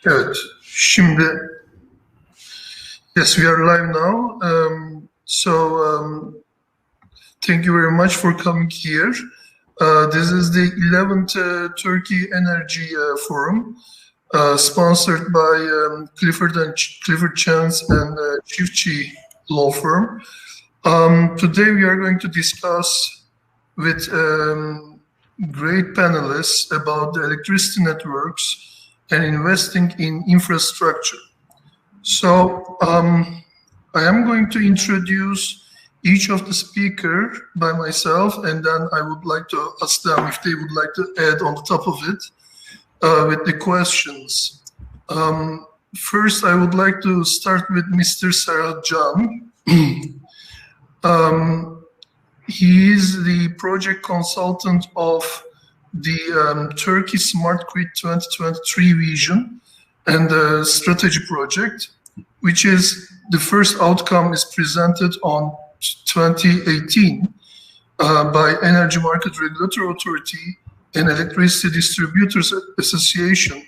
Evet, şimdi yes, we are live now. Thank you very much for coming here. This is the 11th Turkey Energy Forum, sponsored by Clifford Chance and Çiftçi Law Firm. Today we are going to discuss with great panelists about the electricity networks and investing in infrastructure. So I am going to introduce each of the speaker by myself, and then I would like to ask them if they would like to add on the top of it with the questions. First, I would like to start with Mr. Serhat. He is the project consultant of the Turkey Smart Grid 2023 vision and the strategy project, which is the first outcome is presented on 2018 by Energy Market Regulatory Authority and Electricity Distributors Association.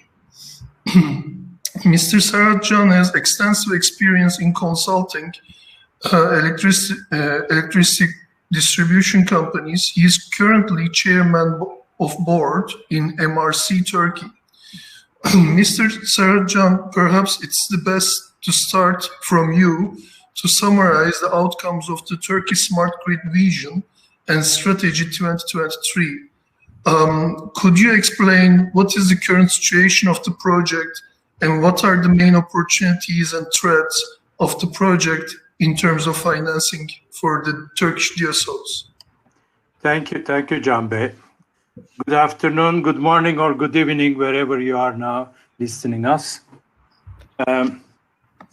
Mr. Serhat has extensive experience in consulting electricity distribution companies. He is currently chairman of board in MRC Turkey. Mr. Serhat, perhaps it's the best to start from you to summarize the outcomes of the Turkey Smart Grid Vision and Strategy 2023. Could you explain what is the current situation of the project and what are the main opportunities and threats of the project in terms of financing for the Turkish DSOs? Thank you, Can Bey. Good afternoon, good morning, or good evening, wherever you are now listening us.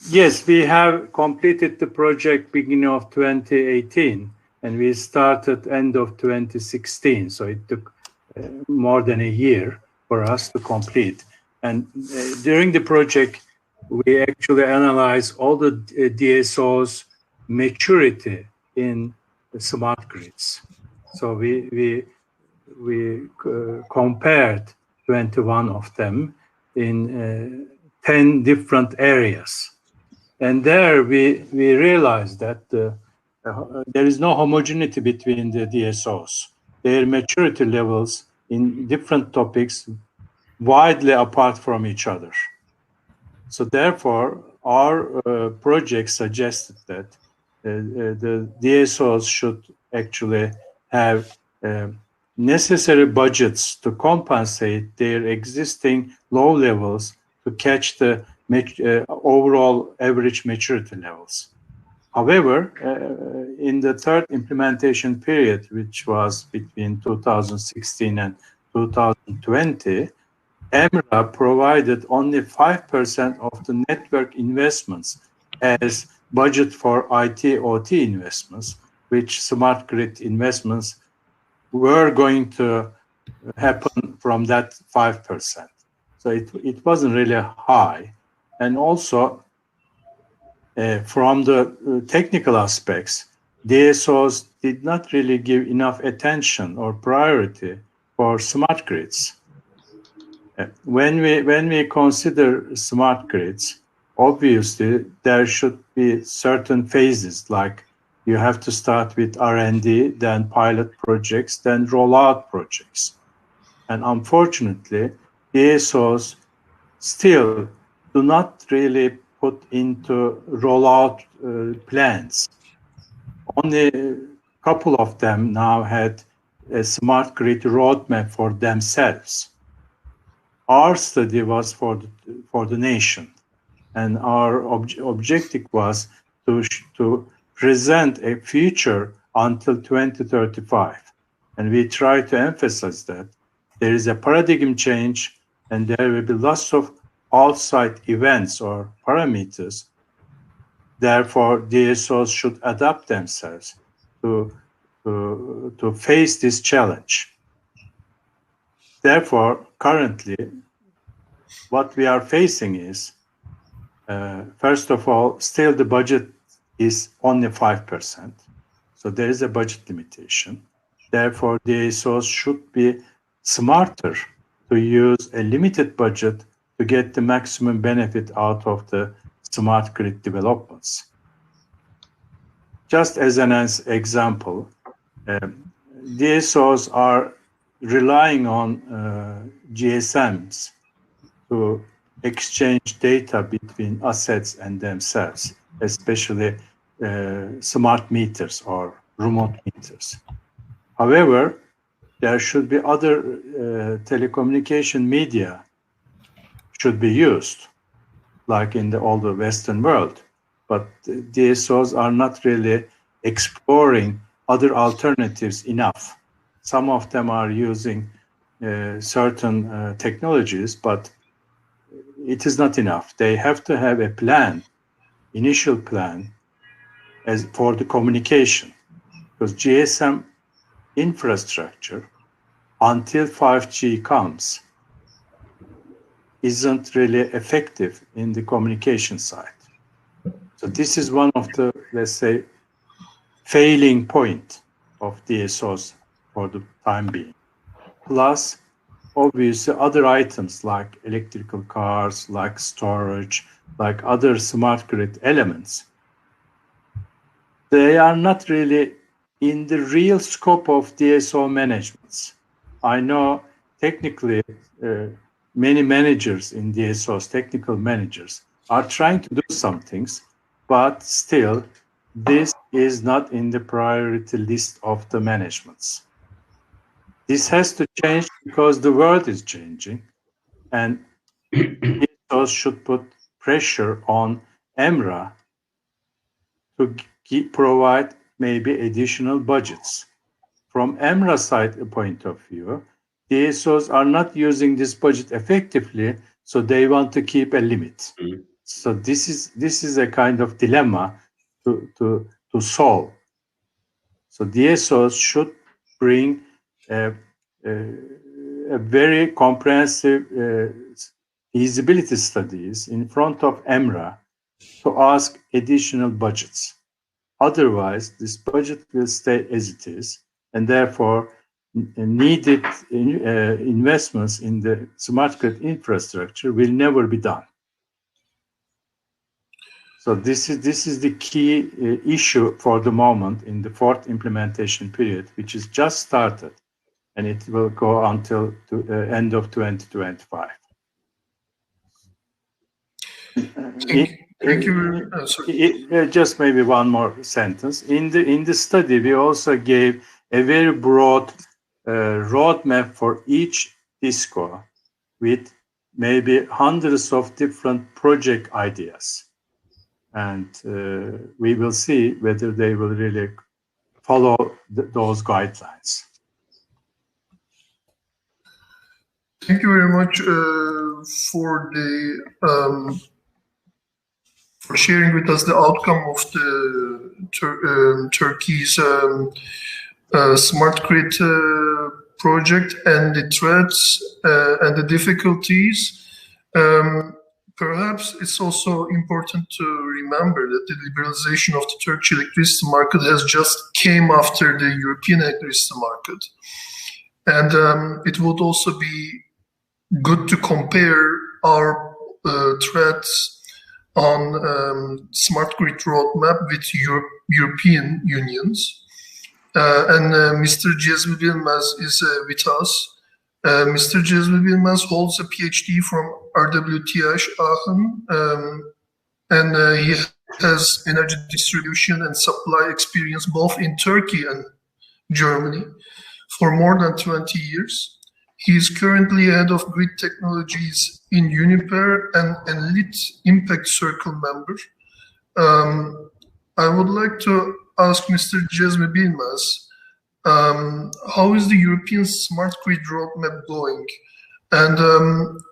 Yes, we have completed the project beginning of 2018, and we started end of 2016. So it took more than a year for us to complete. And during the project, we actually analyzed all the DSOs' maturity in the smart grids. So we compared 21 of them in 10 different areas. And there we realized that there is no homogeneity between the DSOs. Their maturity levels in different topics widely apart from each other. So therefore, our project suggested that the DSOs should actually have necessary budgets to compensate their existing low levels to catch the overall average maturity levels. However, in the third implementation period, which was between 2016 and 2020, EMRA provided only 5% of the network investments as budget for IT/OT investments, which smart grid investments were going to happen from that 5%. So it wasn't really high. And also, from the technical aspects, DSOs did not really give enough attention or priority for smart grids. When we consider smart grids, obviously there should be certain phases, like you have to start with R&D, then pilot projects, then rollout projects. And unfortunately, DSOs still do not really put into rollout plans. Only a couple of them now had a smart grid roadmap for themselves. Our study was for the nation, and our objective was to present a future until 2035. And we try to emphasize that there is a paradigm change and there will be lots of outside events or parameters. Therefore, DSOs should adapt themselves to face this challenge. Therefore, currently, what we are facing is, first of all, still the budget is only 5%. So there is a budget limitation. Therefore, DSOs should be smarter to use a limited budget to get the maximum benefit out of the smart grid developments. Just as an example, DSOs are relying on GSMs to exchange data between assets and themselves, especially smart meters or remote meters. However, there should be other telecommunication media should be used, like in the older Western world. But DSOs are not really exploring other alternatives enough. Some of them are using certain technologies, but it is not enough. They have to have a plan, initial plan, as for the communication, because GSM infrastructure, until 5G comes, isn't really effective in the communication side. So this is one of the, let's say, failing point of DSOs for the time being. Plus, obviously, other items like electrical cars, like storage, like other smart grid elements, they are not really in the real scope of DSO management. I know technically many managers in DSOs, technical managers, are trying to do some things, but still this is not in the priority list of the managements. This has to change because the world is changing, and DSOs should put pressure on EMRA to provide maybe additional budgets. From EMRA side point of view, DSOs are not using this budget effectively, so they want to keep a limit. So this is a kind of dilemma to solve. So DSOs should bring a very comprehensive feasibility studies in front of EMRA to ask additional budgets. Otherwise, this budget will stay as it is, and therefore needed investments in the smart grid infrastructure will never be done. So this is the key issue for the moment in the fourth implementation period, which is just started, and it will go until the end of 2025. Thank you. Just maybe one more sentence. In the study, we also gave a very broad roadmap for each DISCO with maybe hundreds of different project ideas. And we will see whether they will really follow those guidelines. Thank you very much for the for sharing with us the outcome of the Turkey's smart grid project and the threats and the difficulties. Perhaps it's also important to remember that the liberalization of the Turkish electricity market has just came after the European electricity market. And it would also be good to compare our threats on smart grid roadmap with European unions. And Mr. Cezmi Bilmez is with us. Mr. Cezmi Bilmez holds a PhD from RWTH Aachen, and he has energy distribution and supply experience both in Turkey and Germany for more than 20 years. He is currently head of grid technologies in Uniper and an elite impact circle member. I would like to ask Mr. Cezmi Bilmez, how is the European smart grid roadmap going? And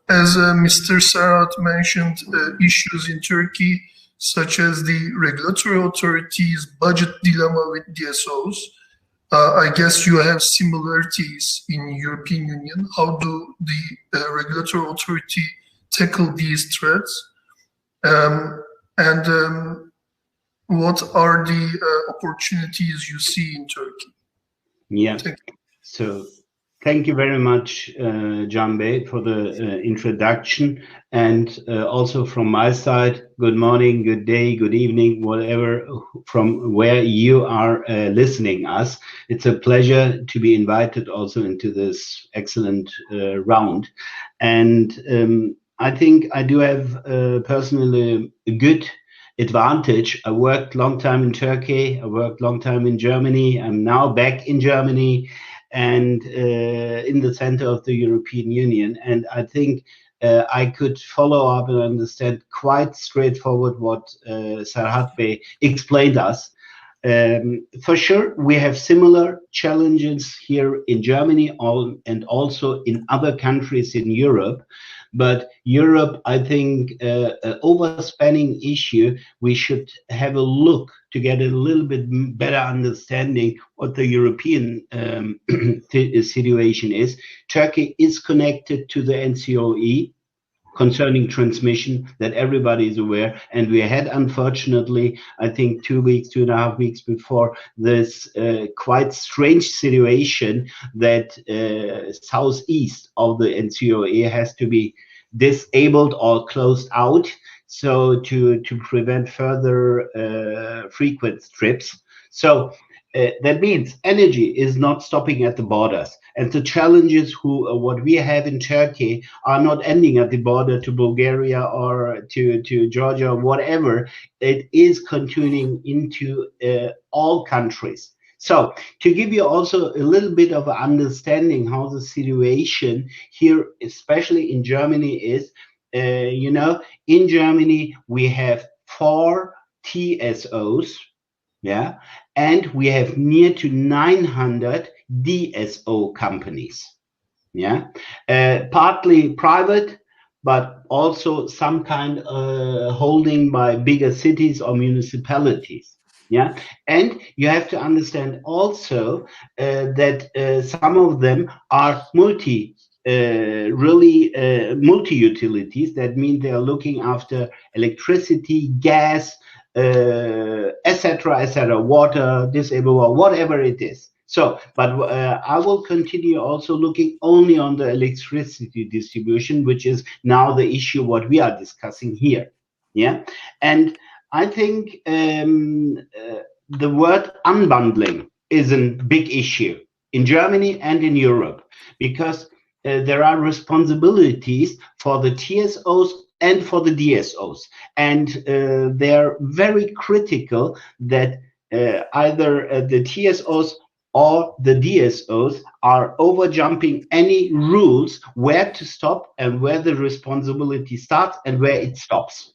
as Mr. Serhat mentioned, issues in Turkey, such as the regulatory authorities' budget dilemma with DSOs, I guess you have similarities in European Union. How do the regulatory authority tackle these threats? And what are the opportunities you see in Turkey? Yeah. So Thank you very much, Canbay, for the introduction. And also from my side, good morning, good day, good evening, whatever, from where you are listening us. It's a pleasure to be invited also into this excellent round. And I think I do have personally a good advantage. I worked long time in Turkey. I worked long time in Germany. I'm now back in Germany and in the center of the European Union. And I think I could follow up and understand quite straightforward what Serhat Bey explained us. For sure, we have similar challenges here in Germany and also in other countries in Europe. But Europe, I think, overspanning issue, we should have a look to get a little bit better understanding what the European situation is. Turkey is connected to the NCOE concerning transmission, that everybody is aware. And we had, unfortunately, I think 2.5 weeks before, this quite strange situation that southeast of the NCOE has to be disabled or closed out, so to prevent further frequent trips. So that means energy is not stopping at the borders, and the challenges what we have in Turkey are not ending at the border to Bulgaria or to Georgia or whatever. It is continuing into all countries. So to give you also a little bit of an understanding how the situation here, especially in Germany, is, in Germany we have 4 TSOs, yeah, and we have near to 900 DSO companies, yeah, partly private, but also some kind holding by bigger cities or municipalities. Yeah, and you have to understand also that some of them are multi-utilities. That means they are looking after electricity, gas, etc., water, disabled, whatever it is. So, but I will continue also looking only on the electricity distribution, which is now the issue what we are discussing here. Yeah, and I think the word unbundling is a big issue in Germany and in Europe, because there are responsibilities for the TSOs and for the DSOs, and they're very critical that either the TSOs or the DSOs are overjumping any rules where to stop and where the responsibility starts and where it stops.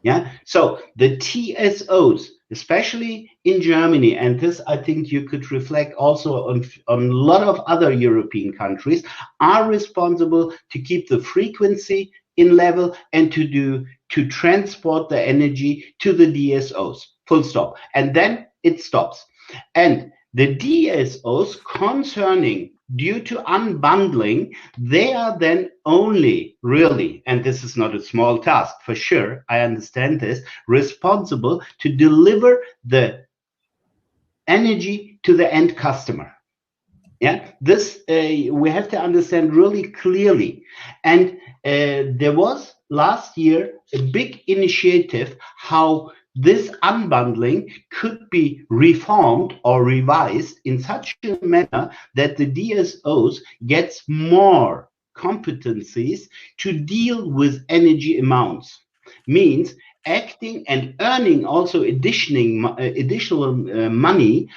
Yeah, so the TSOs, especially in Germany, and this I think you could reflect also on a lot of other European countries, are responsible to keep the frequency in level and to transport the energy to the DSOs, full stop, and then it stops. And the DSOs, concerning due to unbundling, they are then only really, and this is not a small task for sure, I understand this, responsible to deliver the energy to the end customer. Yeah, this we have to understand really clearly. And there was last year a big initiative how this unbundling could be reformed or revised in such a manner that the DSOs gets more competencies to deal with energy amounts. Means acting and earning also additional money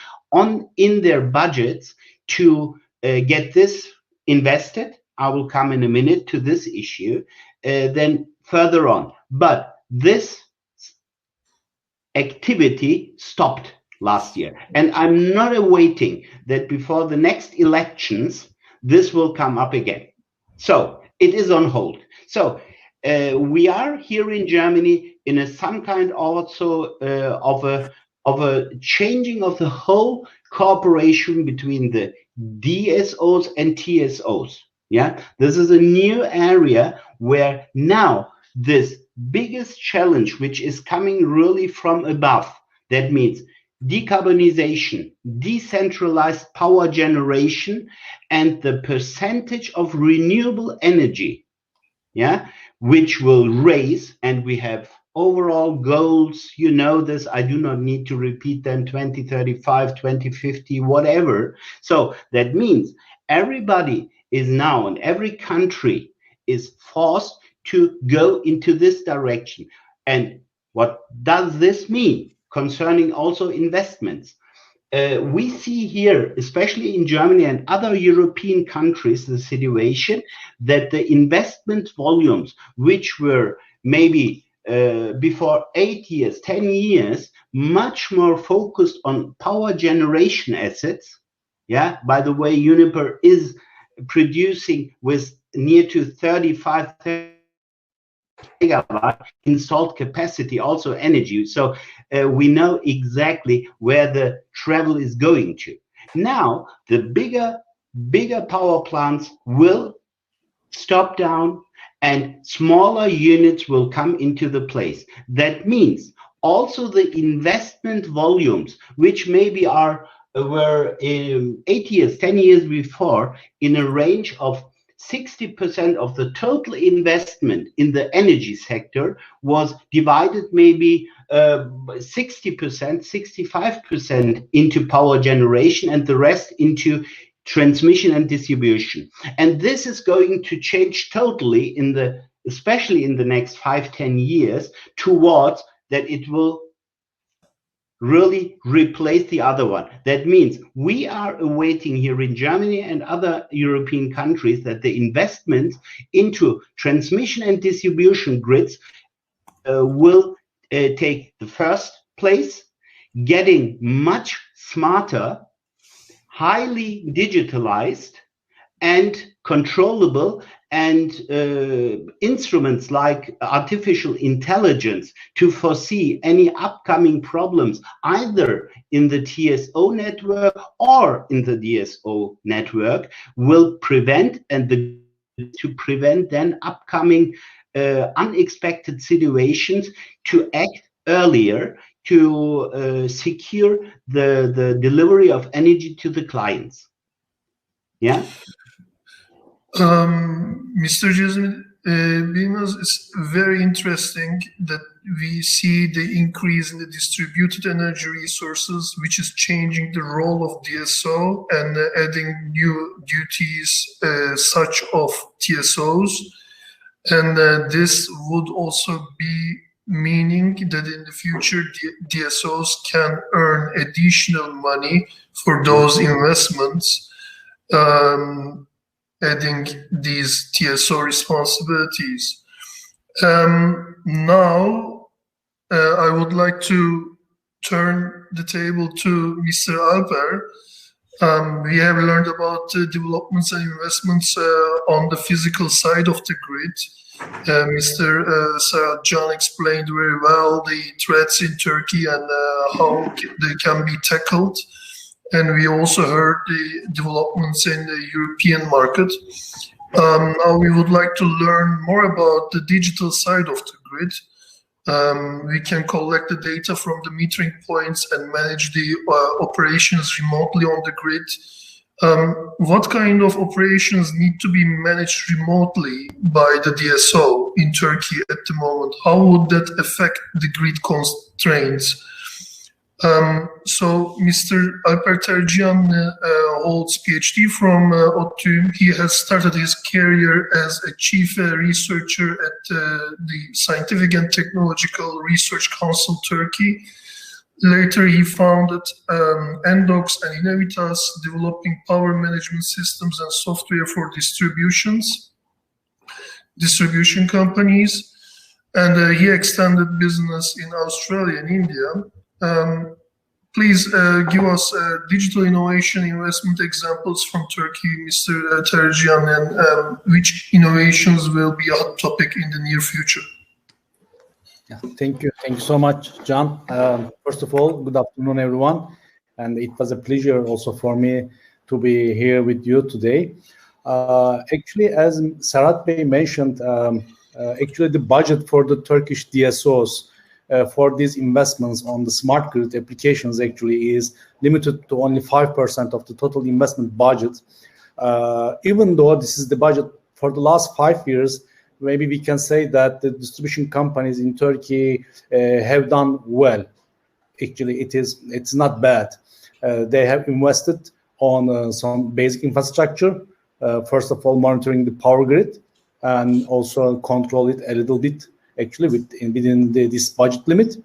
in their budgets to get this invested. I will come in a minute to this issue, then further on. But this activity stopped last year, and I'm not awaiting that before the next elections this will come up again. So it is on hold. So we are here in Germany in some kind also of a changing of the whole cooperation between the DSOs and TSOs. Yeah, this is a new area where now this biggest challenge, which is coming really from above, that means decarbonization, decentralized power generation, and the percentage of renewable energy, yeah, which will raise, and we have overall goals, you know this, I do not need to repeat them, 2035, 2050, whatever. So that means everybody is now, and every country is forced to go into this direction. And what does this mean concerning also investments? We see here, especially in Germany and other European countries, the situation that the investment volumes, which were maybe before 8 years, 10 years, much more focused on power generation assets. Yeah, by the way, Uniper is producing with near to 35 megawatt installed capacity, also energy. So we know exactly where the travel is going to. Now, the bigger power plants will stop down and smaller units will come into the place. That means also the investment volumes, which maybe were 8 years, 10 years before, in a range of 60% of the total investment in the energy sector, was divided maybe 60%, 65% into power generation and the rest into transmission and distribution. And this is going to change totally especially in the next 5-10 years, towards that it will really replace the other one. That means we are awaiting here in Germany and other European countries that the investments into transmission and distribution grids will take the first place, getting much smarter, highly digitalized and controllable, and instruments like artificial intelligence to foresee any upcoming problems either in the TSO network or in the DSO network will prevent, and to prevent then upcoming unexpected situations, to act earlier, to secure the delivery of energy to the clients. Yeah. Mr. Cezmi, it's very interesting that we see the increase in the distributed energy resources, which is changing the role of DSO and adding new duties such of TSOs. And this would also be meaning that in the future DSOs can earn additional money for those investments, adding these TSO responsibilities. Now, I would like to turn the table to Mr. Alper. We have learned about the developments and investments on the physical side of the grid. Mr. Serhat explained very well the threats in Turkey and how they can be tackled. And we also heard the developments in the European market. Now we would like to learn more about the digital side of the grid. We can collect the data from the metering points and manage the operations remotely on the grid. What kind of operations need to be managed remotely by the DSO in Turkey at the moment? How would that affect the grid constraints? So Mr. Alper Terciyanlı holds PhD from ODTÜ. He has started his career as a chief researcher at the Scientific and Technological Research Council Turkey. Later he founded Endox and Innovitas, developing power management systems and software for distribution companies. And he extended business in Australia and India. Please give us digital innovation investment examples from Turkey, Mr. Terciyanlı, and which innovations will be a hot topic in the near future. Yeah, thank you so much, Can. First of all, good afternoon, everyone, and it was a pleasure also for me to be here with you today. Actually, as Serhat Bey mentioned, actually the budget for the Turkish DSOs for these investments on the smart grid applications actually is limited to only 5% of the total investment budget. Even though this is the budget for the last 5 years, maybe we can say that the distribution companies in Turkey have done well. Actually, it's not bad. They have invested on some basic infrastructure. First of all, monitoring the power grid, and also control it a little bit, actually, within this budget limit.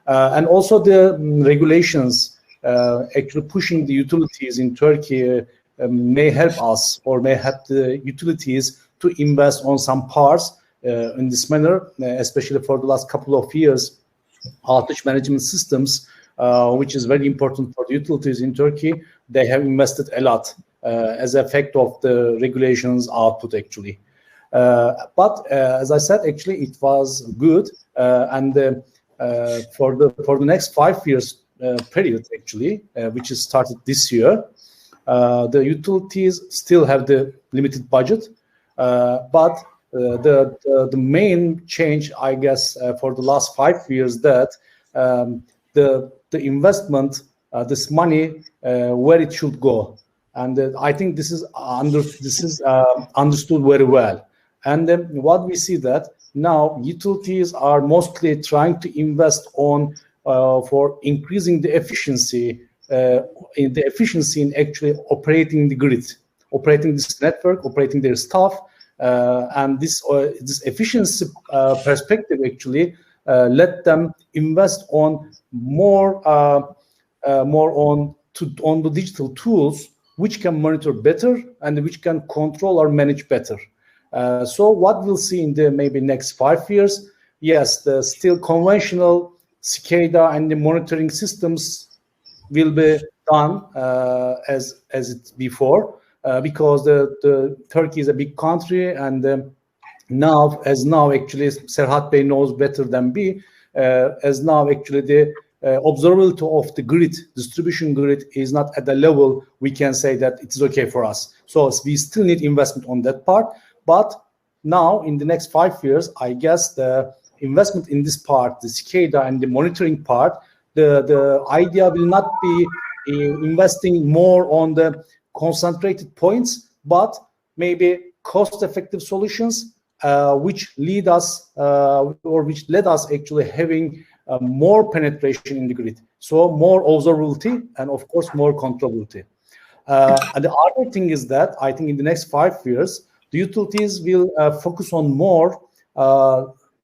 And also the regulations actually pushing the utilities in Turkey may help us, or may help the utilities to invest on some parts in this manner, especially for the last couple of years. Outage management systems, which is very important for the utilities in Turkey, they have invested a lot as an effect of the regulations output, actually. But as I said, actually, it was good, and for the next 5 years period, actually, which is started this year, the utilities still have the limited budget, but the main change, I guess, for the last 5 years, that the investment, this money, where it should go, and I think this is understood very well. And then what we see that now utilities are mostly trying to invest on for increasing the efficiency in actually operating the grid, operating this network, operating their staff. And this efficiency perspective actually let them invest on more on the digital tools, which can monitor better and which can control or manage better. So what we'll see in the maybe next 5 years, yes, the still conventional SCADA and the monitoring systems will be done as it's before. Because the Turkey is a big country, and now actually Serhat Bey knows better than me, as now actually the observability of the grid, distribution grid, is not at the level we can say that it is okay for us. So we still need investment on that part. But now in the next 5 years, I guess the investment in this part, the SCADA and the monitoring part, the idea will not be investing more on the concentrated points, but maybe cost-effective solutions, which lead us or which led us actually having more penetration in the grid. So more observability and of course more controllability. And the other thing is that I think in the next 5 years, the utilities will focus on more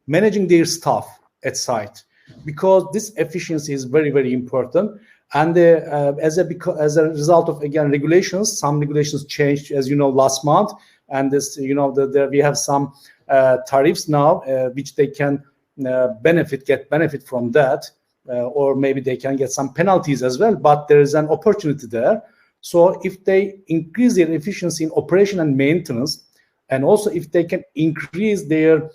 managing their staff at site, because this efficiency is very, very important. And as a result of, again, regulations, some regulations changed, as you know, last month. And this, you know, we have some tariffs now, which they can get benefit from that, or maybe they can get some penalties as well. But there is an opportunity there. So if they increase their efficiency in operation and maintenance, and also if they can increase their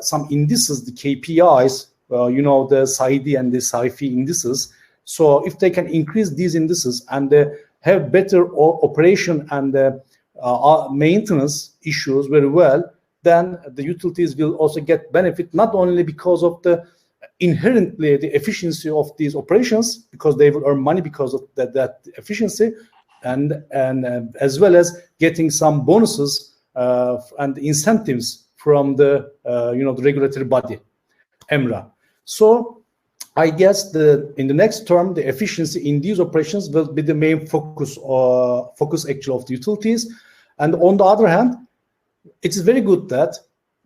some indices, the KPIs, you know, the SAIDI and the SAIFI indices. So if they can increase these indices and have better operation and maintenance issues very well, then the utilities will also get benefit, not only because of the inherently the efficiency of these operations, because they will earn money because of that efficiency, and as well as getting some bonuses and incentives from the the regulatory body, EMRA. So I guess in the next term, the efficiency in these operations will be the main focus actually of the utilities. And on the other hand, it is very good that,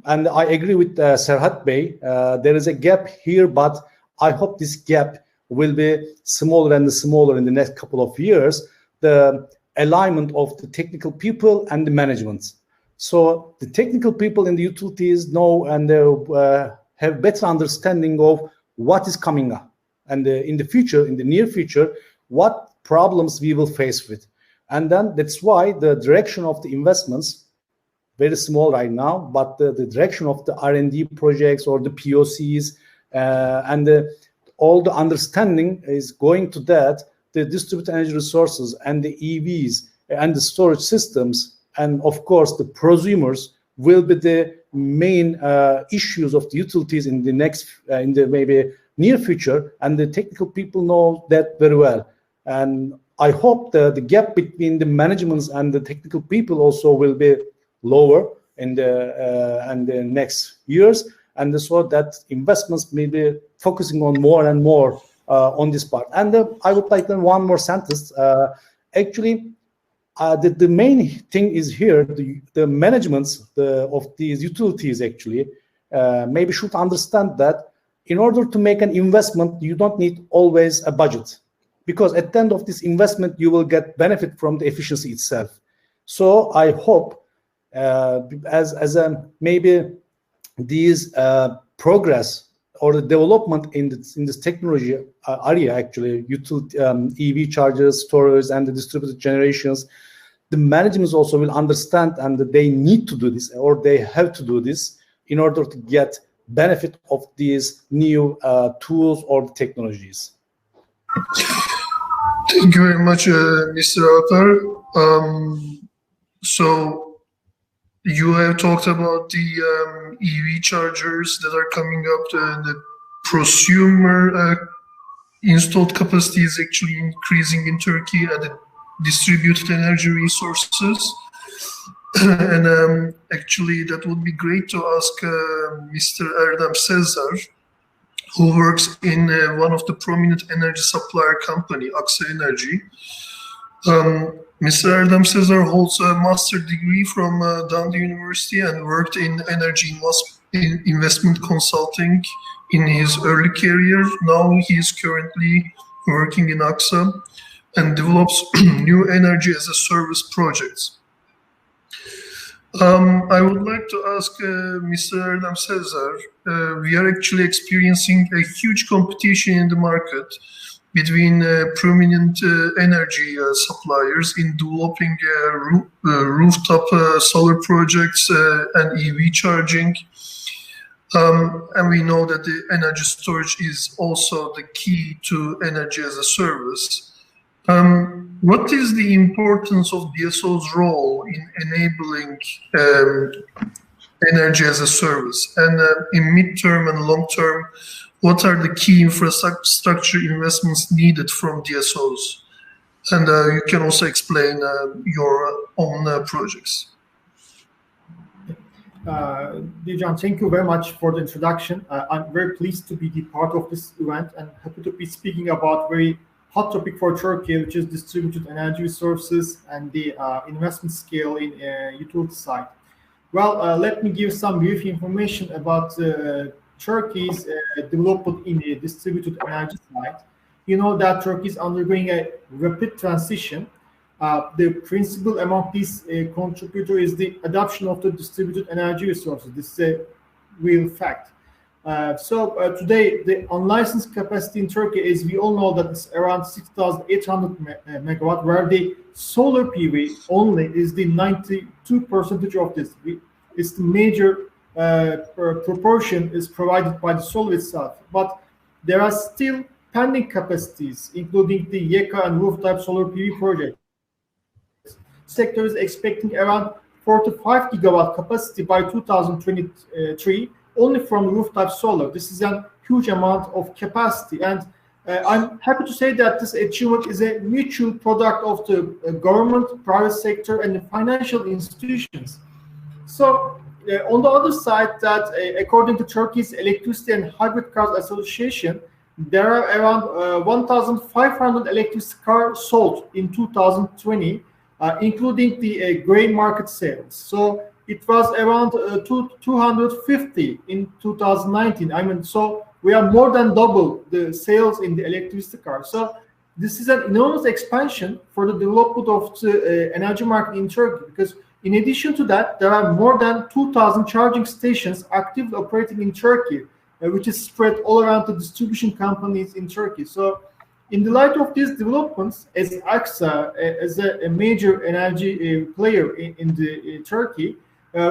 and I agree with Serhat Bey, there is a gap here, but I hope this gap will be smaller and smaller in the next couple of years, the alignment of the technical people and the management. So the technical people in the utilities know and have better understanding of what is coming up, and in the future, in the near future, what problems we will face with. And then that's why the direction of the investments, very small right now, but the direction of the R&D projects or the POCs and all the understanding is going to that, the distributed energy resources and the EVs and the storage systems, and of course the prosumers will be the main issues of the utilities in the next, in the maybe near future, and the technical people know that very well. And I hope the gap between the managements and the technical people also will be lower in the next years, and so that investments may be focusing on more and more on this part. And I would like to one more sentence. Actually, the main thing is here, the managements of these utilities actually maybe should understand that in order to make an investment, you don't need always a budget, because at the end of this investment, you will get benefit from the efficiency itself. So I hope maybe these progress or the development in this technology area, actually, EV chargers, storage, and the distributed generations, the managements also will understand, and they need to do this, or they have to do this in order to get benefit of these new tools or technologies. Thank you very much, Mr. Alper. So you have talked about the EV chargers that are coming up, the prosumer installed capacity is actually increasing in Turkey at the distributed energy resources. And actually, that would be great to ask Mr. Erdem Sezer, who works in one of the prominent energy supplier company, Enerji. Mr. Erdem Sezer holds a master degree from Dundee University and worked in energy investment consulting in his early career. Now he is currently working in AXA and develops new energy as a service projects. I would like to ask Mr. Erdem Sezer, we are actually experiencing a huge competition in the market between prominent energy suppliers in developing rooftop solar projects and EV charging. And we know that the energy storage is also the key to energy as a service. What is the importance of DSO's role in enabling energy as a service? And in midterm and long term, what are the key infrastructure investments needed from DSOs? And you can also explain your own projects. Dear John, thank you very much for the introduction. I'm very pleased to be the part of this event and happy to be speaking about very hot topic for Turkey, which is distributed energy resources and the investment scale in utility side. Well, let me give some brief information about Turkey's development in the distributed energy side. You know that Turkey is undergoing a rapid transition. The principal among these contributors is the adoption of the distributed energy resources. This is a real fact. So today, the unlicensed capacity in Turkey, as we all know, that it's around 6,800 megawatt, where the solar PV only is the 92% of this. It's the major proportion is provided by the solar itself. But there are still pending capacities, including the YEKA and rooftop solar PV projects. Sector is expecting around 45 gigawatt capacity by 2023. Only from rooftop solar. This is a huge amount of capacity, and I'm happy to say that this achievement is a mutual product of the government, private sector, and the financial institutions. So on the other side, that according to Turkey's Electricity and Hybrid Cars Association, there are around 1,500 electric cars sold in 2020, including the gray market sales. So it was around 250 in 2019. I mean, so we are more than double the sales in the electricity car. So this is an enormous expansion for the development of the energy market in Turkey, because in addition to that, there are more than 2,000 charging stations actively operating in Turkey, which is spread all around the distribution companies in Turkey. So in the light of these developments, as AXA, as a major energy player in Turkey,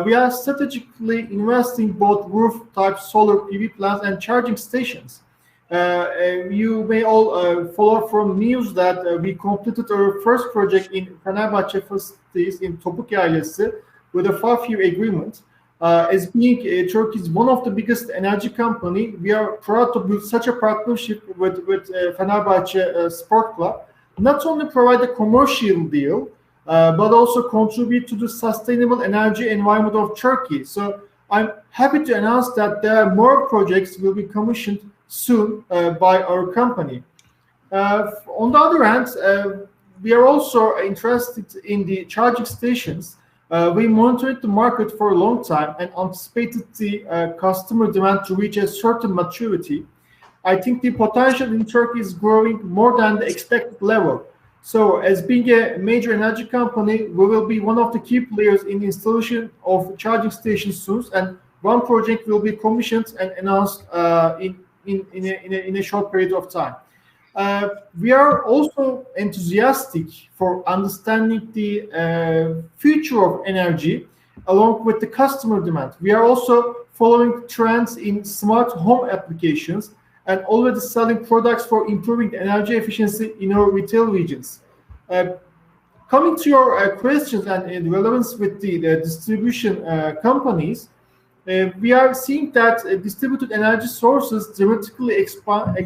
we are strategically investing both rooftop solar PV plants and charging stations. You may all follow from news that we completed our first project in Fenerbahçe facilities in Topuk Yaylası with a 5-year agreement. As being Turkey's one of the biggest energy company, we are proud to build such a partnership with Fenerbahçe Sport Club. Not only provide a commercial deal, but also contribute to the sustainable energy environment of Turkey. So I'm happy to announce that there are more projects will be commissioned soon by our company. On the other hand, we are also interested in the charging stations. We monitored the market for a long time and anticipated the customer demand to reach a certain maturity. I think the potential in Turkey is growing more than the expected level. So as being a major energy company, we will be one of the key players in the installation of charging stations soon, and one project will be commissioned and announced in a short period of time. We are also enthusiastic for understanding the future of energy along with the customer demand. We are also following trends in smart home applications and already selling products for improving the energy efficiency in our retail regions. Coming to your questions and in relevance with the distribution companies, we are seeing that distributed energy sources dramatically expand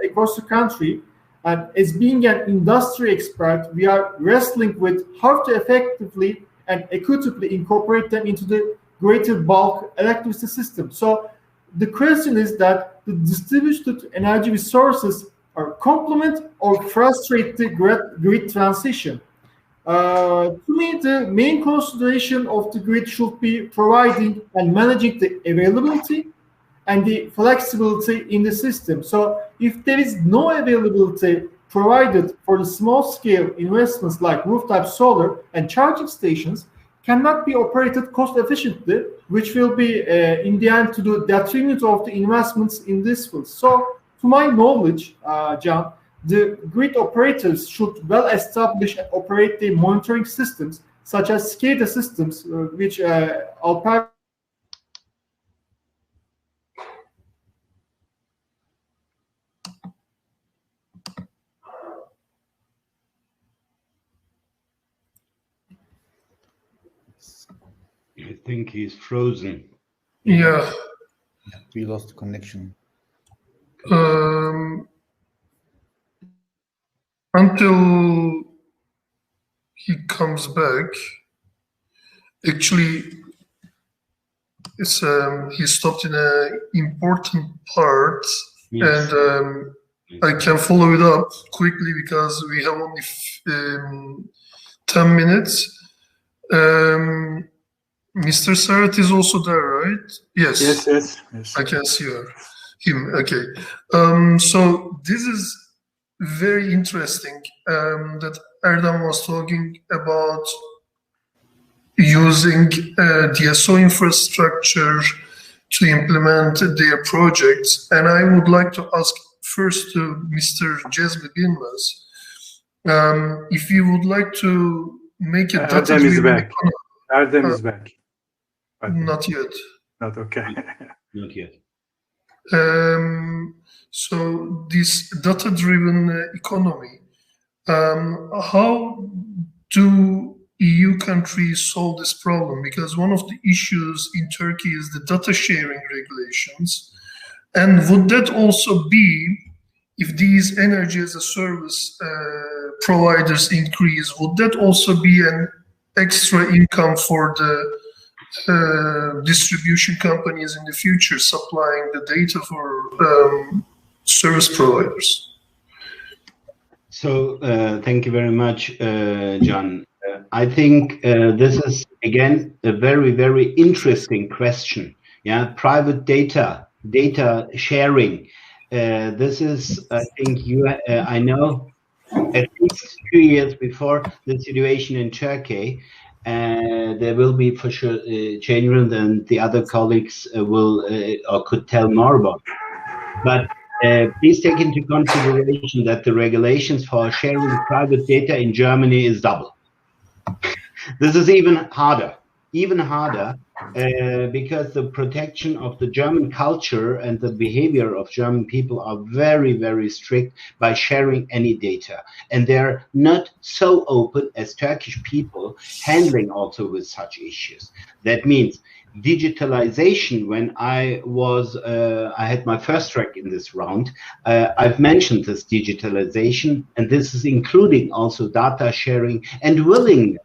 across the country. And as being an industry expert, we are wrestling with how to effectively and equitably incorporate them into the greater bulk electricity system. So the question is that the distributed energy resources are complement or frustrate the grid transition. To me, the main consideration of the grid should be providing and managing the availability and the flexibility in the system. So if there is no availability provided for the small-scale investments like rooftop solar and charging stations cannot be operated cost-efficiently, which will be, in the end, to the detriment of the investments in this field. So, to my knowledge, John, the grid operators should well establish and operate the monitoring systems, such as SCADA systems, which Alper. I think he's frozen. Yeah. We lost connection. Until he comes back, actually, it's he stopped in an important part, yes. And I can follow it up quickly because we have only 10 minutes. Mr. Serhat is also there, right? Yes. Yes. I can see him. Okay. So this is very interesting that Erdem was talking about using DSO infrastructure to implement their projects. And I would like to ask first to Mr. Cezmi Bilmez if you would like to make a Erdem is back. Erdem is back. Not yet. Not okay. Not yet. So this data-driven economy, how do EU countries solve this problem? Because one of the issues in Turkey is the data sharing regulations. And would that also be, if these energy as a service providers increase, would that also be an extra income for the distribution companies in the future supplying the data for service providers? So thank you very much, John. I think this is again a very, very interesting question. Yeah, private data sharing. This is, I think I know at least 2 years before the situation in Turkey. There will be for sure Ceylan and the other colleagues will or could tell more about. But please take into consideration that the regulations for sharing private data in Germany is double. This is even harder. even harder because the protection of the German culture and the behavior of German people are very, very strict by sharing any data. And they're not so open as Turkish people handling also with such issues. That means digitalization. When I had my first track in this round, I've mentioned this digitalization, and this is including also data sharing and willingness.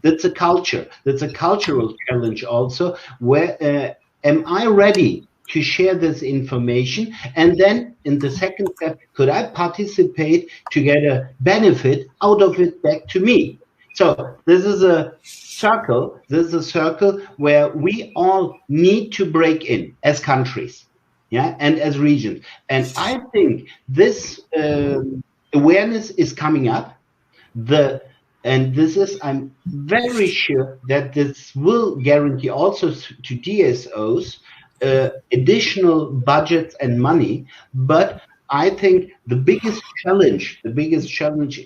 That's a culture. That's a cultural challenge also. Where am I ready to share this information? And then in the second step, could I participate to get a benefit out of it back to me? So this is a circle. This is a circle where we all need to break in as countries, yeah, and as regions. And I think this awareness is coming up. And this is, I'm very sure that this will guarantee also to DSOs additional budgets and money. But I think the biggest challenge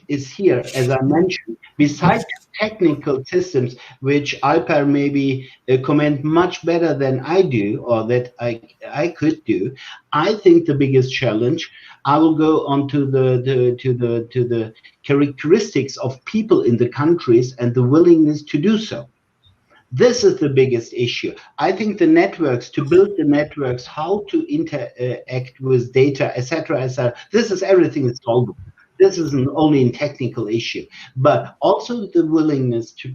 is here, as I mentioned, besides technical systems, which Alper maybe comment much better than I do, or that I could do. I think the biggest challenge, I will go on to the characteristics of people in the countries and the willingness to do so. This is the biggest issue. I think the networks, to build the networks, how to interact with data, etc., this is everything is solvable. This isn't only a technical issue, but also the willingness to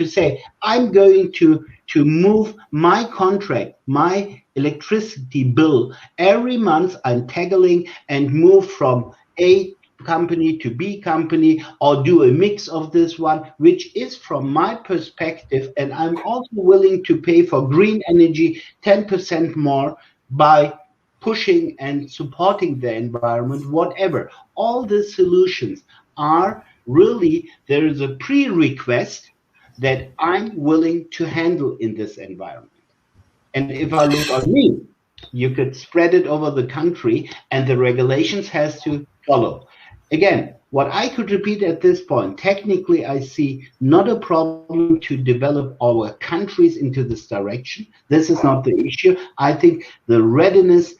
say, I'm going to move my contract, my electricity bill every month. I'm tackling and move from A company to B company, or do a mix of this one, which is from my perspective. And I'm also willing to pay for green energy 10% more by pushing and supporting the environment, whatever. All the solutions are really, there is a pre-request that I'm willing to handle in this environment. And if I look at me, you could spread it over the country and the regulations has to follow. Again, what I could repeat at this point, technically I see not a problem to develop our countries into this direction. This is not the issue. I think the readiness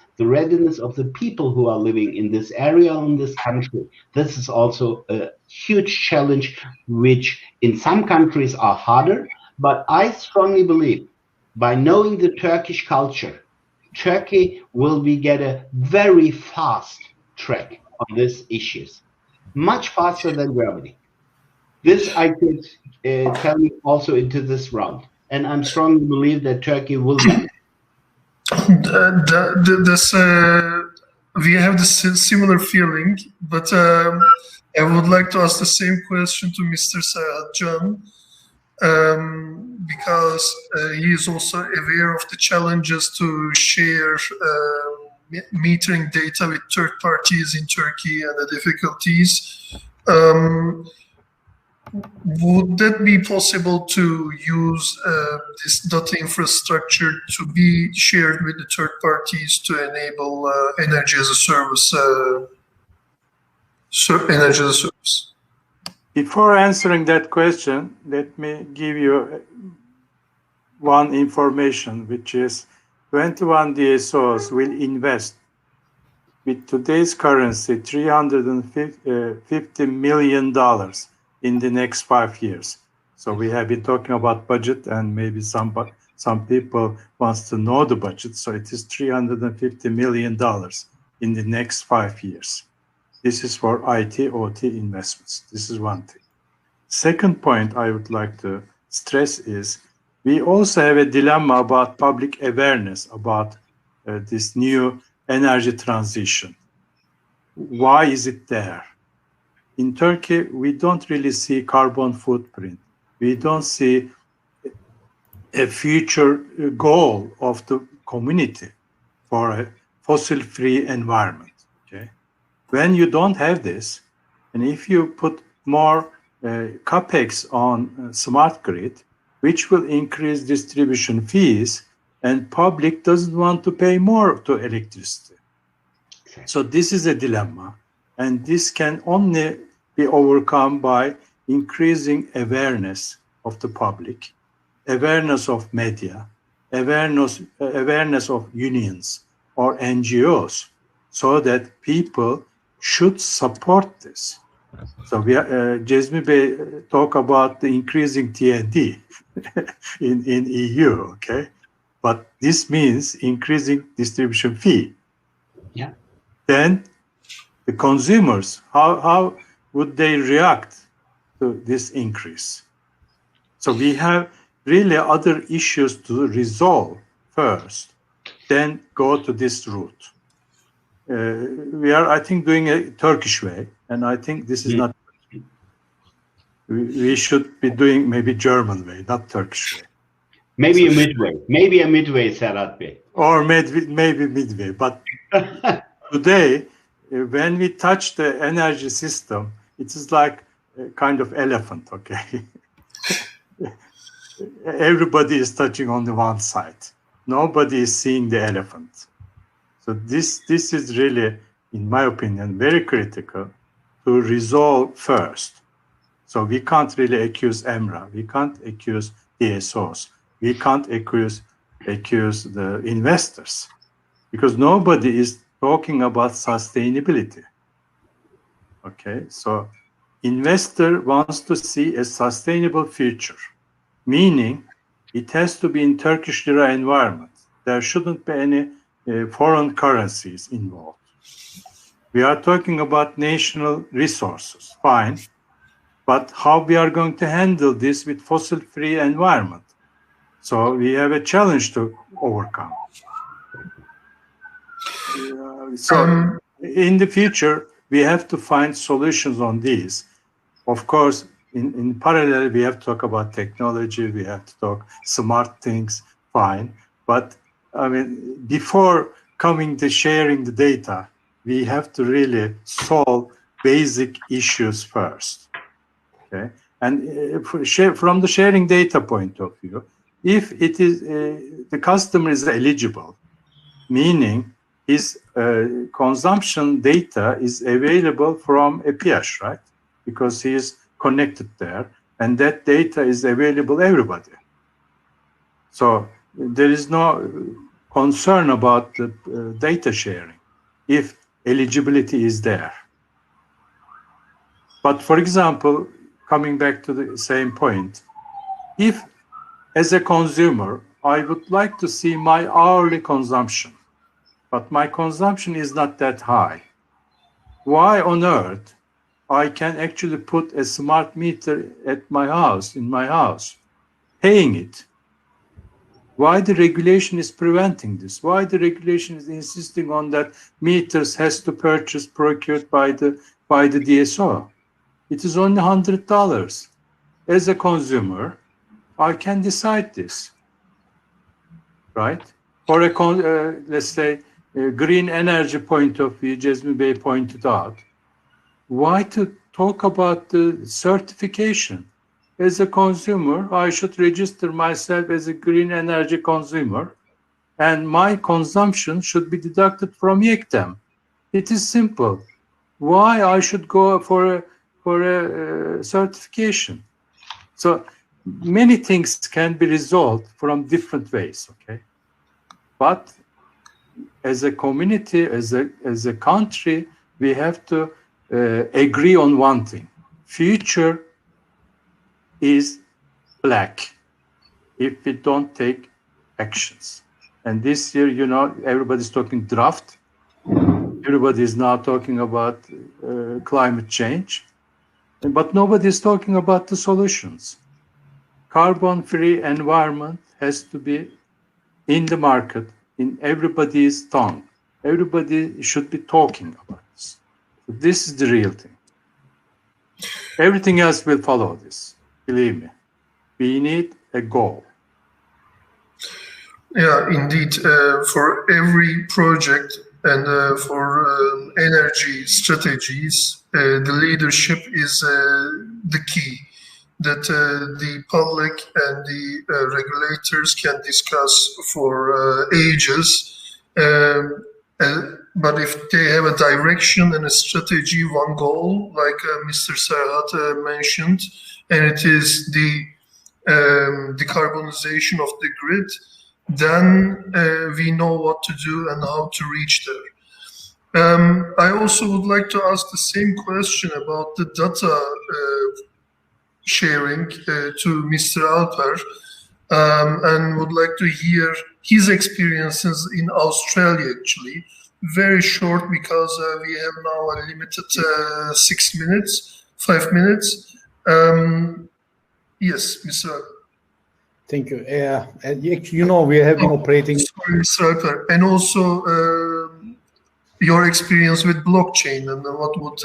of the people who are living in this area, in this country, this is also a huge challenge, which in some countries are harder. But I strongly believe, by knowing the Turkish culture, Turkey will get a very fast track on these issues, much faster than Germany. This I could tell you also into this round, and I'm strongly believe that Turkey will manage. We have this similar feeling, but I would like to ask the same question to Mr. Serhat Can, because he is also aware of the challenges to share metering data with third parties in Turkey and the difficulties. Would that be possible to use this data infrastructure to be shared with the third parties to enable energy as a service? Energy as a service. Before answering that question, let me give you one information, which is 21 DSOs will invest with today's currency $350 million in the next 5 years. So we have been talking about budget, and maybe some people wants to know the budget. So it is $350 million in the next 5 years. This is for IT, OT investments. This is one thing. Second point I would like to stress is we also have a dilemma about public awareness about this new energy transition. Why is it there? In Turkey, we don't really see carbon footprint. We don't see a future goal of the community for a fossil-free environment. Okay? When you don't have this, and if you put more capex on smart grid, which will increase distribution fees, and public doesn't want to pay more to electricity. So this is a dilemma, and this can only be overcome by increasing awareness of the public awareness of media, awareness of unions or NGOs, so that people should support this. So we are, Cezmi Bey talk about the increasing TND in EU, okay? But this means increasing distribution fee. Yeah. Then the consumers, how would they react to this increase? So we have really other issues to resolve first, then go to this route. We are, I think, doing a Turkish way, and I think this is not. We should be doing maybe German way, not Turkish way. Maybe a midway, Serhat Bey. Or maybe midway. But today, when we touch the energy system, it is like a kind of elephant, okay? Everybody is touching on the one side. Nobody is seeing the elephant. So this is really, in my opinion, very critical to resolve first. So we can't really accuse EMRA. We can't accuse DSOs. We can't accuse the investors, because nobody is talking about sustainability. Okay, so investor wants to see a sustainable future, meaning it has to be in Turkish lira environment. There shouldn't be any foreign currencies involved. We are talking about national resources, fine, but how we are going to handle this with fossil-free environment? So we have a challenge to overcome. So in the future, we have to find solutions on these. Of course, in parallel, we have to talk about technology, we have to talk smart things, fine. But I mean, before coming to sharing the data, we have to really solve basic issues first. Okay? And from the sharing data point of view, if it is the customer is eligible, meaning his consumption data is available from EPH, right? Because he is connected there, and that data is available everybody. So there is no concern about the data sharing if eligibility is there. But for example, coming back to the same point, if as a consumer, I would like to see my hourly consumption, but my consumption is not that high. Why on earth I can actually put a smart meter at my house, in my house, paying it? Why the regulation is preventing this? Why the regulation is insisting on that meters has to purchase procured by the DSO? It is only $100. As a consumer, I can decide this, right? For a, let's say, a green energy point of view, Cezmi Bey pointed out, why to talk about the certification? As a consumer, I should register myself as a green energy consumer, and my consumption should be deducted from YEKTEM. It is simple. Why I should go for a certification? So many things can be resolved from different ways, okay? But as a community, as a country, we have to agree on one thing. Future is black if we don't take actions. And this year, you know, everybody's talking draft. Everybody is now talking about climate change. But nobody is talking about the solutions. Carbon-free environment has to be in the market, in everybody's tongue. Everybody should be talking about this. So this is the real thing. Everything else will follow this. Believe me. We need a goal. Yeah, indeed. For every project and for energy strategies, the leadership is the key that the public and the regulators can discuss for ages. But if they have a direction and a strategy, one goal, like Mr. Serhat mentioned, and it is the decarbonization of the grid, then we know what to do and how to reach there. I also would like to ask the same question about the data sharing to Mr. Alper, and would like to hear his experiences in Australia, actually. Very short, because we have now a limited 5 minutes. Yes, Mr. Alper. Thank you. You know, we have been operating. Sorry, Mr. Alper. And also your experience with blockchain and what would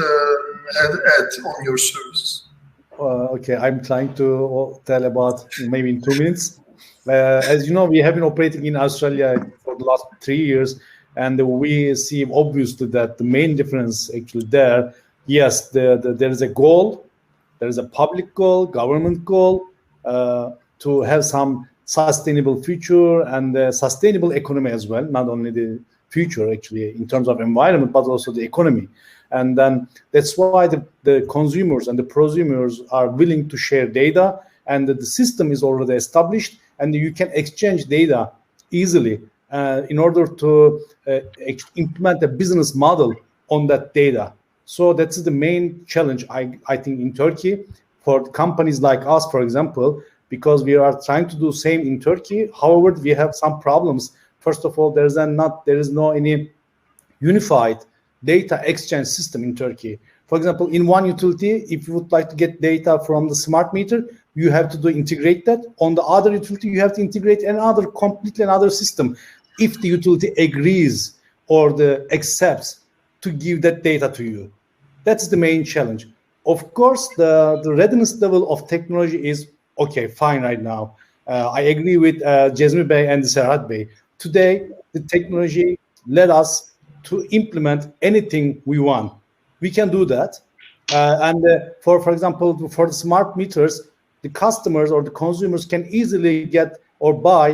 add on your services. Okay, I'm trying to tell about maybe in 2 minutes. As you know, we have been operating in Australia for the last 3 years, and we see obviously that the main difference actually there, yes, there is a goal, there is a public goal, government goal to have some sustainable future and sustainable economy as well, not only the future actually in terms of environment, but also the economy. And then that's why the consumers and the prosumers are willing to share data, and the system is already established, and you can exchange data easily in order to implement a business model on that data. So that's the main challenge, I think, in Turkey for companies like us, for example, because we are trying to do same in Turkey. However, we have some problems. First of all, there is no any unified data exchange system in Turkey. For example, in one utility, if you would like to get data from the smart meter, you have to integrate that. On the other utility, you have to integrate completely another system if the utility agrees or accepts to give that data to you. That's the main challenge. Of course, the readiness level of technology is okay, fine right now. I agree with Cezmi Bey and Serhat Bey. Today, the technology led us to implement anything we want. We can do that. For example, for the smart meters, the customers or the consumers can easily get or buy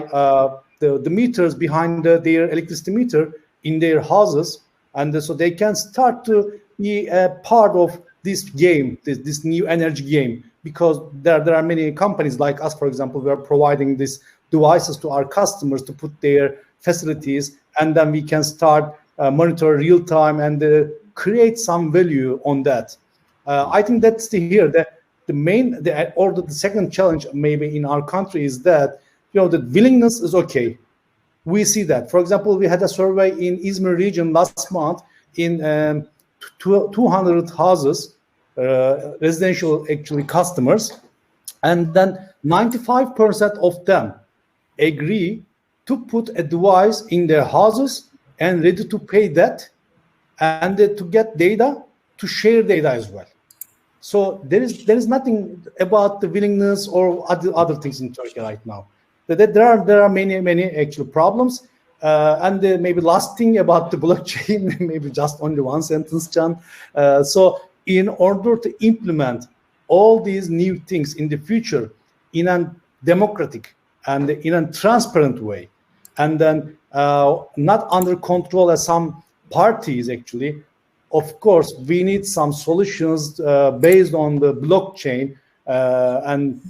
the meters behind their electricity meter in their houses. And so they can start to be a part of this game, this new energy game, because there are many companies like us, for example, we are providing these devices to our customers to put their facilities, and then we can start monitor real time and create some value on that. I think that's the second challenge maybe in our country is that, the willingness is okay. We see that. For example, we had a survey in Izmir region last month in 200 houses, residential actually customers, and then 95% of them agree to put a device in their houses and ready to pay that, and to get data, to share data as well. So there is nothing about the willingness or other things in Turkey right now. There are many actual problems. And maybe last thing about the blockchain, maybe just only one sentence, Can. So in order to implement all these new things in the future in a democratic and in a transparent way, and then not under control as some parties actually, of course, we need some solutions based on the blockchain and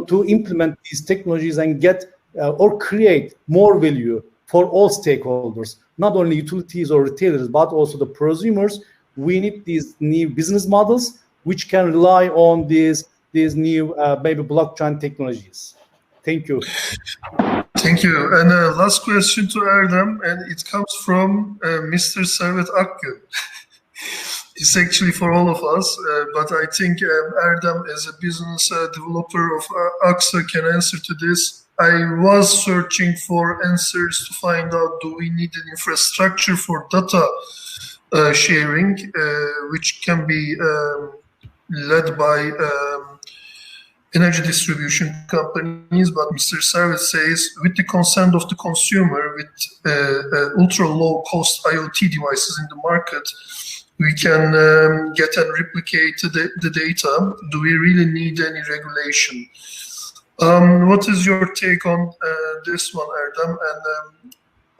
to implement these technologies and get or create more value for all stakeholders, not only utilities or retailers, but also the prosumers. We need these new business models which can rely on these new maybe blockchain technologies. Thank you. Thank you. And last question to Erdem, and it comes from Mr. Serhat Akgün. It's actually for all of us, but I think Erdem, as a business developer of AXA, can answer to this. I was searching for answers to find out, do we need an infrastructure for data sharing, which can be led by energy distribution companies, but Mr. Serhat says, with the consent of the consumer, with ultra low cost IoT devices in the market, we can get and replicate the data. Do we really need any regulation? What is your take on this one, Erdem?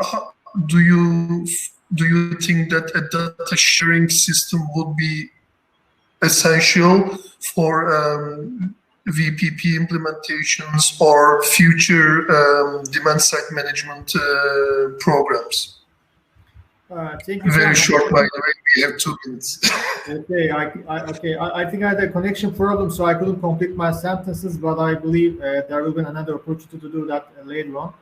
And do you think that a data sharing system would be essential for VPP implementations or future demand side management programs. Thank you. Very short, by the way. We have 2 minutes. Okay, I think I had a connection problem, so I couldn't complete my sentences, but I believe there will be another opportunity to do that later on.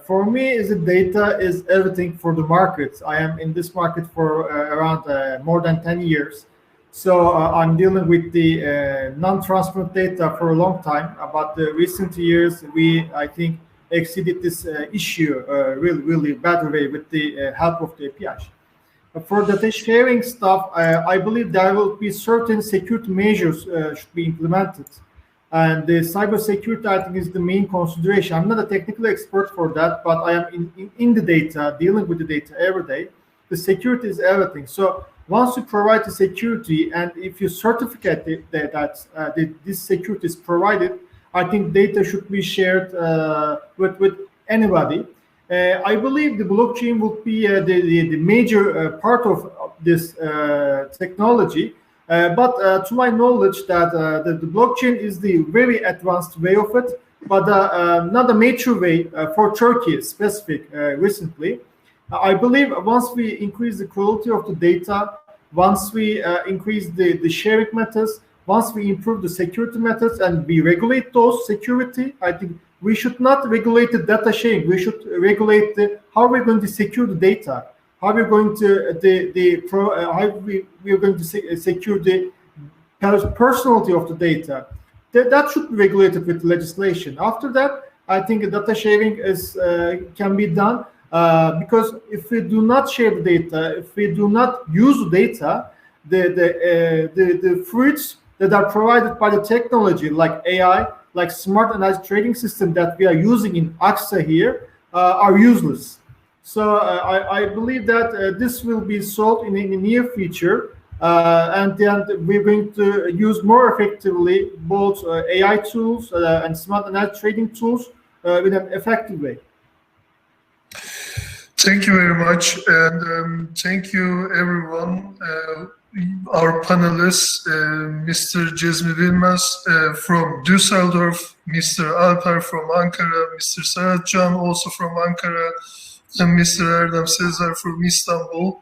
For me, is the data is everything for the markets. I am in this market for around more than 10 years. So I'm dealing with the non-transparent data for a long time. About the recent years, I think, exceeded this issue really bad way with the help of the APIs. For data sharing stuff, I believe there will be certain security measures should be implemented. And the cybersecurity, I think, is the main consideration. I'm not a technical expert for that, but I am in the data, dealing with the data every day. The security is everything. So once you provide the security, and if you certificate that this security is provided, I think data should be shared with anybody. I believe the blockchain will be the major part of this technology. But to my knowledge, that the blockchain is the very advanced way of it, but not a mature way for Turkey specific recently. I believe once we increase the quality of the data, once we increase the sharing methods, once we improve the security methods and we regulate those security, I think we should not regulate the data sharing. We should regulate how we're going to secure the data, how we're going to we're going to secure the personality of the data. That should be regulated with legislation. After that, I think data sharing can be done because if we do not share the data, if we do not use the data, the fruits that are provided by the technology like AI, like smart analysis trading system that we are using in AXA here are useless. So I believe that this will be solved in the near future, and then we're going to use more effectively both AI tools and smart analysis trading tools in an effective way. Thank you very much, and thank you everyone. Our panelists, Mr. Cezmi Bilmez from Düsseldorf, Mr. Alper from Ankara, Mr. Serhat also from Ankara, and Mr. Erdem Sezer from Istanbul,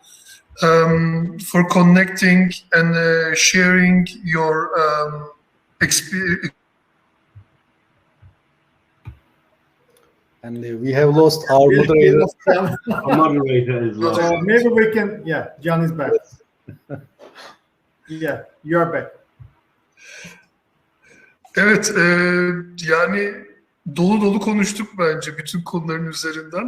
for connecting and sharing your experience. And we have lost our moderator. Our moderator is lost. So maybe we can, yeah, Can is back. Yeah, you are back. Evet, yani dolu dolu konuştuk bence bütün konuların üzerinden.